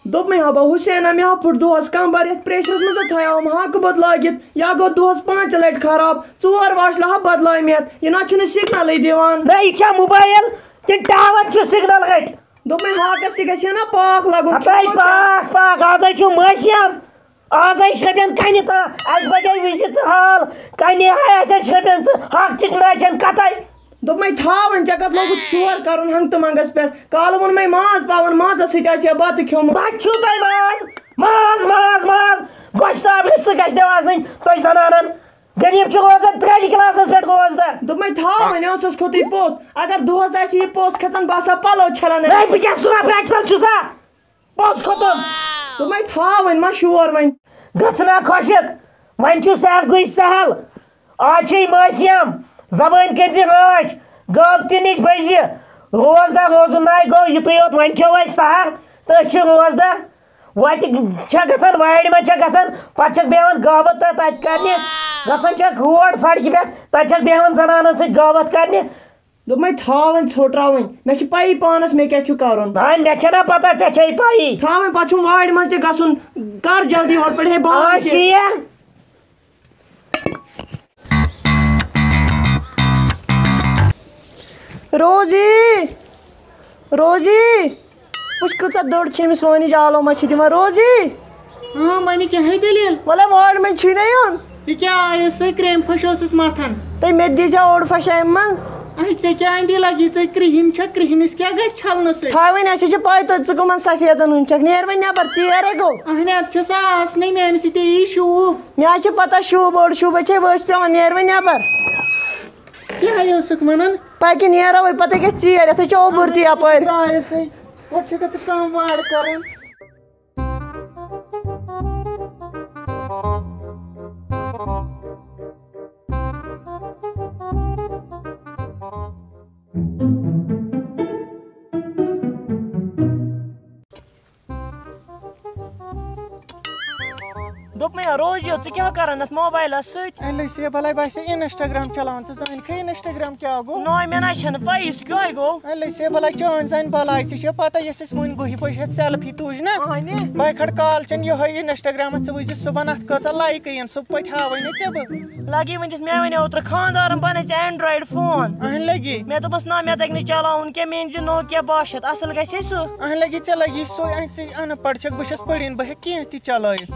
دوٚپمَے ہا بہٕ حُسینا مےٚ ہا پھُٹ دۄہَس کمبر یتھ پریشرس منٛز تھایاوُم حقہٕ بوٚد لٲگِتھ یا گوٚو دۄہَس 5 لٹہِ خراب 4 واش ہا بدلٲے مےٚ یہِ نہ چھُنہٕ سِگنلٕے دِوان نہ یہِ چھا موبایل کِنہٕ ٹاور چھُ سِگنل گٔٹۍ دوٚپمَے ہاکس تہِ گژھِ نا پاک لگُن پاک آزے چھُ مٲسِم آزے شرٛپین کنہِ تہٕ اکہِ بجے وِزِ ژٕ حال کنہِ آسن شرٛپین ژٕ حق چہِ چُڑاچن کتے دوٚپمَے تھاوَن ژےٚ کتھ لوگُتھ شور کرُن ہنٛگتہٕ منٛگس پٮ۪ٹھ کالہٕ ووٚنمَے ماز پاوَن مازس سۭتۍ آسہِ ہا بتہٕ کھیوٚمُت بتہٕ چھُو تۄہہِ ماز گۄشتاب حصہٕ گژھِ نہٕ تۄہہِ زنانن غریٖب چھُ روزان 3 کلاسس پٮ۪ٹھ روزدار دوٚپمَے تھاوَن اوسُس کھوٚتُے پوٚژھ اگر دۄہس آسہِ یہِ پوٚژھ کھژان بہٕ آسہٕ ہا پلو چھلان بہٕ کیٛاہ سُہ ایکسل چھُسا پوٚژھ کھوٚتُم دوٚپمَے تھاوَن ما شور وۄنۍ گژھنا خۄشک وۄنۍ چھُ سہل گُج سہل آز چھُے مٲسِم زبٲنۍ کٔرۍ زِ رٲچھ غٲبتہِ نِش بٔزِ روزدار روزُن ناے گوٚو یُتُے یوت وۄنۍ کھیوٚو اَسہِ سہر تہٕ أسۍ چھِ روزدار وَتہِ چھےٚ گژھان وارِ منٛز چھےٚ گژھان پَتہٕ چھَکھ بیٚہوان غٲبت تَتہِ کَرنہِ گژھان چھَکھ ہور سڑکہِ پٮ۪ٹھ تَتہِ چھَکھ بیٚہوان زنانن سۭتۍ غٲبت کَرنہِ دوٚپمَے تھاوَن ژھوٚٹراوٕنۍ مےٚ چھِ پَیی پانَس مےٚ کیٛاہ چھُ کَرُن مےٚ چھَنا پتہ ژےٚ چھے پَیی تھاوَن پَتہٕ چھُم وارِ منٛز تہِ گژھُن کر جلدی ہورٕ پٮ۪ٹھ ہے بہٕ شیر روزی وٕچھ کۭژاہ دٔر چھِ أمِس سونِچ آلوما چھِ دِوان روزی ہاں وَنہِ کیٛاہ دٔلیٖل وَلے وارِ منٛز چھُے نا یُن یہِ کیٛاہ آیَس سۄ کرٛیٚمہِ پھٔش ٲسٕس مَتھان تُہۍ مےٚ تہِ دیٖزیو اوٚڑ پھَش اَمہِ منٛز ژےٚ کیٛاہ اَندی لگی ژےٚ کرٛہِنۍ چھےٚ کرٛہنِس کیٛاہ گژھِ چھَلنہٕ سۭتۍ تھاوٕنۍ اَسے چھِ پَے توتہِ ژٕ کٕمَن سفیدن ہُنٛد چھَکھ نیر وۄنۍ نٮ۪بر ژیر ہے گوٚو اہنہِ اَدٕ چھےٚ سۄ آسنٕے میٛانہِ سۭتۍ یی شوٗب مےٚ حظ چھِ پتہ شوٗب اوٚڑ شوٗب ہے چھے ؤسۍ پٮ۪وان نیر وۄنۍ نٮ۪بر کیٛاہ ٲسٕکھ وَنان پَکہِ نیرو وۄنۍ پَتہٕ گژھِ ژیر یَتھ ہے چھِ اوٚبُر تہِ یَپٲرۍ درٛایَسٕے گۄڈٕ چھَکھ ژٕ کَم وارٕ کَران دوٚپمَے روزی ژٕ کیٛاہ کران اَتھ موبایلَس سۭتۍ لٔسے بَلاے باسے اِنسٹاگرٛام چلاوان ژٕ زٲنکھٕے اِنسٹاگرٛام کیٛاہ گوٚو ناے مےٚ نہ چھَنہٕ پَیی سُہ کیٛاہ گوٚو لٔسے بَلاے چٲنۍ زَنہِ بَلاے ژےٚ چھےٚ پَتہ یۄس اَسہِ وٕنۍ بٔہہِ بٔجہِ ہٮ۪تھ سیلفی تُج نا بہٕ کھڑ کالچَن یِہوٚے اِنسٹاگرٛامَس ژٕ وٕچھ زِ صُبحن اَتھ کۭژاہ لایکہٕ یِن صُبحٲے ہاوَے نہٕ ژےٚ بہٕ لگی ؤنِتھ مےٚ وَنیو اوترٕ خانٛدارَن بَنٲے ژےٚ اینڈرایِڈ فون لگی مےٚ دوٚپمَس نہ مےٚ تَگہِ نہٕ چلاوُن کینٛہہ مےٚ أنۍ زِ نوکیا 62 اَصٕل گژھِ ہے سُہ لگی ژےٚ لگی سُے ژٕ اَن پَڑھ چھَکھ بہٕ چھَس پٔرِن بہٕ ہٮ۪کہٕ کینٛہہ تہِ چلٲیِتھ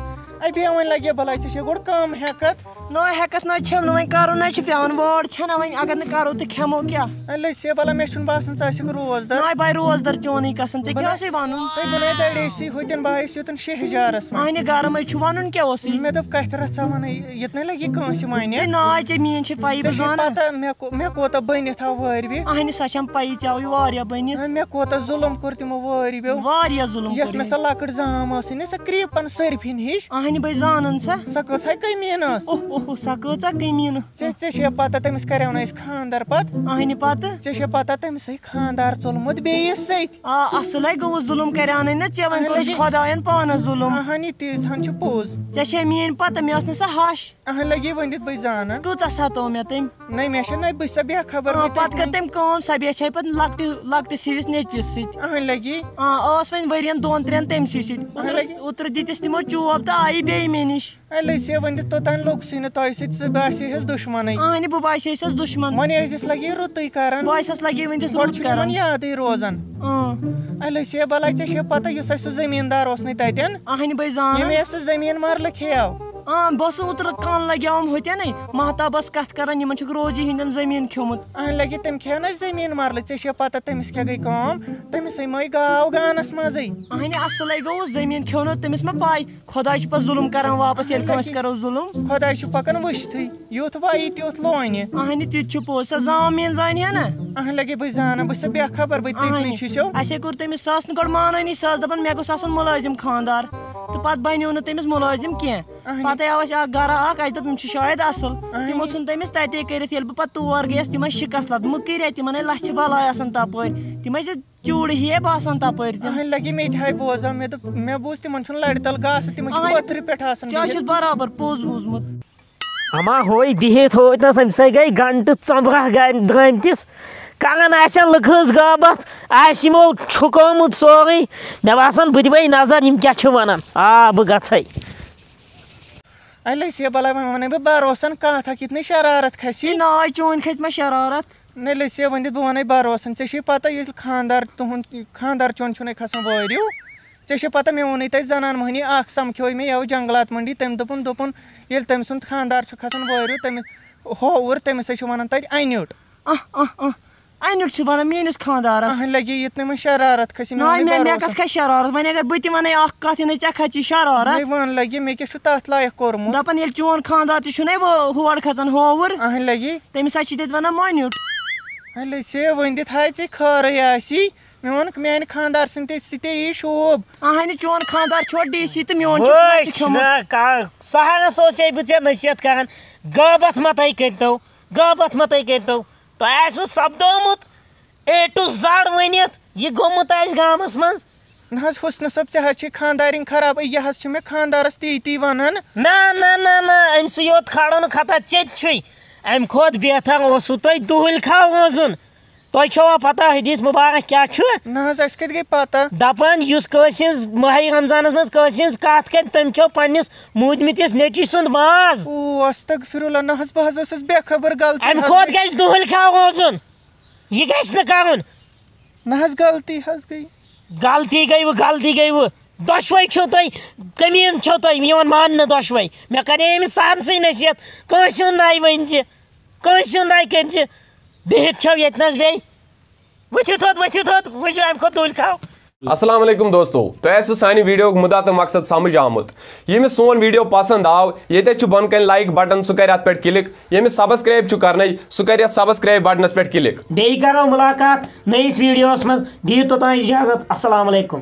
بیٚیہِ وۄنۍ لگے بَلاے ژےٚ چھے گۄڈٕ کَم ہٮ۪کَتھ نہ ہٮ۪کَتھ نہ چھَم نہٕ وۄنۍ کَرُن نہ چھِ پٮ۪وان وٲر چھَنا وۄنۍ اگر نہٕ کَرو تہٕ کھٮ۪مو کیٛاہ لٔسے بَلا مےٚ چھُنہٕ باسان ژٕ آسکھ روزدار ناے باے روزدار چونٕے قسم ژےٚ کیٛاہ اوسُے وَنُن تُہۍ بَنٲے دَڑیسی ہوٚتٮ۪ن بہٕ آیَس یوٚتَن شہجارَس منٛز اَہنہِ گرمٕے چھُ وَنُن کیٛاہ اوسُے مےٚ دوٚپ کَتھِ رَژھا وَنَے ییٚتہِ نَے لگی کٲنٛسہِ وَنہِ ناے ژےٚ میٛٲنۍ چھِ پَیی بہٕ زانان پَتہ مےٚ کوتاہ بٔنِتھ آو وٲروِ اَہنہِ سۄ چھَم پَیی ژےٚ آوٕے واریاہ بٔنِتھ مےٚ کوتاہ ظُلُم کوٚر تِمو وٲروِو واریاہ ظُلُم یۄس مےٚ سۄ لۄکٕٹ زام ٲسٕے نا سۄ کرٛیٖپَن سٔرفِن ہِش اَہنہِ بٔے زانان سۄ کۭژاہ کٔمیٖن ٲس سۄ کۭژاہ کٔمیٖنہٕ ژےٚ چھے پَتہ تٔمِس کَریو نہٕ اَسہِ خانٛدر پَتہٕ اَہنہِ پَتہٕ ژےٚ چھے پَتہ تٔمِس ہَے خانٛدار ژوٚلمُت بیٚیِس سۭتۍ اَصٕل ہے گوٚوُس ظُلُم کَریٛاونَے نا ژےٚ وۄنۍ کوٚرُس خۄدایَن پانَس ظُلُم اَہنہِ تیٖژ ہن چھِ پوٚز ژےٚ چھے میٛٲنۍ پَتہ مےٚ ٲس نہٕ سۄ ہَش لگی ؤنِتھ بہٕ زانان کۭژاہ سَتو مےٚ تٔمۍ نَے مےٚ چھےٚ نَے بہٕ چھِ سۄ بے خبر پَتہٕ کٔر تٔمۍ کٲم سۄ بیچھے پَتہٕ لۄکٹِس ہِوِس نیٚچوِس سۭتۍ لگی ٲس وۄنۍ ؤرِیَن 2-3 تٔمسٕے سۭتۍ اوترٕ دِتِس تِمو چوب تہٕ آیی بیٚیہِ مےٚ نِش لٔسے ؤنِتھ توٚتانۍ لوٚگسٕے نہٕ تۄہہِ سۭتۍ ژٕ باسے ہَس دُشمَنٕے اَہنہِ بہٕ باسے سَس دُشمَن وۄنۍ ٲسِس لگے رُتُے کران بہٕ ٲسَس لگے ؤنِتھ گۄڈٕ چھُ یِمن یادٕے روزان لٔسے بَلاے ژےٚ چھے پَتہ یُس اَسہِ سُہ زٔمیٖندار اوس نَے تَتٮ۪ن اَہنہِ بٔے زانان ییٚمۍ اَسہِ سُہ زٔمیٖن مَرلہٕ کھیٚیو بہٕ ٲسٕس اوترٕ کَن لَگیٛاوُم ہوٚتٮ۪نٕے مہتابَس کَتھ کَران یِمن چھُکھ روزی ہِنٛدٮ۪ن زٔمیٖن کھیوٚمُت لگی تٔمۍ کھیٚو نہ زٔمیٖن مَرلہٕ ژےٚ چھے پَتہ تٔمِس کیٛاہ گٔے کٲم تٔمِس مٲے گاو گانَس منٛزٕے اَہنہِ اَصٕلے گوٚوُس زٔمیٖن کھیوٚنو تٔمِس ما پاے خۄداے چھُ پَتہٕ ظُلُم کران واپَس ییٚلہِ کٲنٛسہِ کَرو ظُلُم خۄداے چھُ پَکان وٕچھتھٕے یُتھ وَیہِ تیُتھ لونہِ اَہنہِ تہِ تہِ چھُ پوٚز سۄ زام میٛٲنۍ زانہِ ہا نا لگے بہٕ زانان بہٕ چھَس بے خبر بہٕ تٔمۍ چھُسو اَسے کوٚر تٔمِس سۄ ٲس نہٕ گۄڈٕ مانٲنی سۄ ٲس دَپان مےٚ گوٚژھ آسُن مُلٲزِم خانٛدار تہٕ پَتہٕ بَنیو نہٕ تٔمِس مُلٲزِم کیٚنٛہہ پَتہٕ آو اَسہِ اکھ گرا اکھ اَسہِ دوٚپ یِم چھِ شاید اَصٕل تِمو ژھُن تٔمِس تَتے کٔرِتھ ییٚلہِ بہٕ پَتہٕ تور گٔیَس تِم ٲسۍ شِکَس لَد مٔکٕرۍ تِمن ہے لَژھِ بَلاے آسان تَپٲرۍ تِم ٲسۍ چوٗڑٕ ہِوۍ باسان تَپٲرۍ لگی مےٚ تہِ ہاے بوزان مےٚ دوٚپ مےٚ بوٗز تِمن چھُنہٕ لَرِ تَل گاسہٕ تِمن چھِ پٔتھرِ پٮ۪ٹھ آسان ژےٚ چھُتھ برابر پوٚز بوٗزمُت اما ہوے بِہِتھ ہوتنَس اَمہِ سۭتۍ گٔے گنٹہٕ ژۄمبرہ درٲمتِس کران آسن لکھس غابت آس یمو چھکومت سورُے مےٚ باسان بہٕ دِمے نظر یِم کیٛاہ چھِ وَنان بہٕ گژھے لسے بلاے وۄنۍ وَنے بہٕ بروسن کتھ اکھ یِتھ شرارت کھسی ناے چون کھٔتۍ مےٚ شرارت نہ لسے وۄنۍ دِتھ بہٕ وَنے بروسن ژےٚ چھے پتہ ییٚلہِ خاندار تُہُنٛد خاندار چون چھُنَے کھسان وٲرِو ژےٚ چھے پتہ مےٚ ووٚنُے تَتہِ زنان مٔہنی اکھ سمکھیوے مےٚ یَوٕ جنگلات منڈی تٔمۍ دوٚپُن ییٚلہِ تٔمۍ سُنٛد خاندار چھُ کھسان وٲرِو تٔمِس ہووُر تٔمِس چھِ وَنان تَتہِ اَنیُٹ اَنیُٹ چھِ وَنان میٲنِس خاندارس لگے یِتھ نہٕ وۄنۍ شرارت کھسہِ مےٚ کتھ کھسہِ شرارت وۄنۍ اگر بہٕ تہِ وَنے اکھ کتھ یہِ نَے ژےٚ کھژی شرارت وَن لگہِ مےٚ کیٛاہ چھُ تتھ لایق کوٚرمُت دپان ییٚلہِ چون خاندار تہِ چھُنَے ہور کھژان ہووُر لگے تٔمِس حظ چھِ تَتہِ وَنان مۄنیُٹ لسے وۄنۍ دِتھ ہاے ژےٚ خٲرٕے آسی مےٚ ووٚنُکھ میانہِ خاندار سٕنٛدِ سۭتۍ یی شوٗب چون خاندار چھُ ڈی سی تہٕ میون سہلس اوسے بہٕ ژےٚ نصیحت کران غٲبت مہ تُہۍ کٔرتو تۄہہِ آسوٕ سپدومُت A to Z ؤنِتھ یہِ گوٚمُت آسہِ گامس منٛز نہ حظ حُسنہٕ صٲب ژےٚ حظ چھِ خاندارِنۍ خراب یہِ حظ چھِ مےٚ خاندارس تی ونان نہ أمۍ سٕے یوت کھالو نہٕ خطا ژےٚ تہِ چھُے اَمہِ کھۄتہٕ بہتر اوسوٕ تۄہہِ دُہٕلۍ کھاو روزُن تۄہہِ چھوا پتہ حدیث مُبارک کیٛاہ چھُ نہ حظ اَسہِ کتہِ گٔے پتہ دپان یُس کٲنٛسہِ ہٕنٛز ماہی رمضانس منٛز کٲنٛسہِ ہٕنٛز کتھ کرِ تٔمۍ کھیو پننِس موٗدمٕتِس نیٚچی سُنٛد ماز استغفراللہ نہ حظ بہٕ حظ ٲسٕس بے خبر غلطی اَمہِ کھۄتہٕ گژھِ دُہٕلۍ کھاو روزُن یہِ گژھِ نہٕ کرُن نہ حظ غلطی حظ گٔے غلطی گٔیوٕ دۄشوے چھو تۄہہِ کٔمیٖن چھو تۄہہِ یِوان ماننہٕ دۄشوے مےٚ کَرے أمِس سہنسٕے نصیحت کٲنٛسہِ ہُنٛد ناے ؤنۍزِ کٲنٛسہِ ہُنٛد ناے کٔرۍزِ بِہِتھ چھو ییٚتنَس بیٚیہِ ؤتھِو تھوٚد وٕچھِو اَمہِ کھۄتہٕ دُہٕلۍ کھاو السلام علیکم دوستو تۄہہِ آسوٕ سانہِ ویڈیو مُدا تہٕ مقصد سمجھ آمُت ییٚمِس سون ویڈیو پسنٛد آو ییٚتٮ۪تھ چھُ بۄنہٕ کَنۍ لایک بٹن سُہ کرِ اَتھ پٮ۪ٹھ کِلِک ییٚمِس سبسکرایب چھُ کرنے سُہ کرِ اَتھ سبسکرایب بٹنس پٮ۪ٹھ کِلِک بیٚیہِ کرو مُلاقات نٔیِس ویٖڈیوَس منٛز دِیِو توٚتام اِجازت السلام علیکم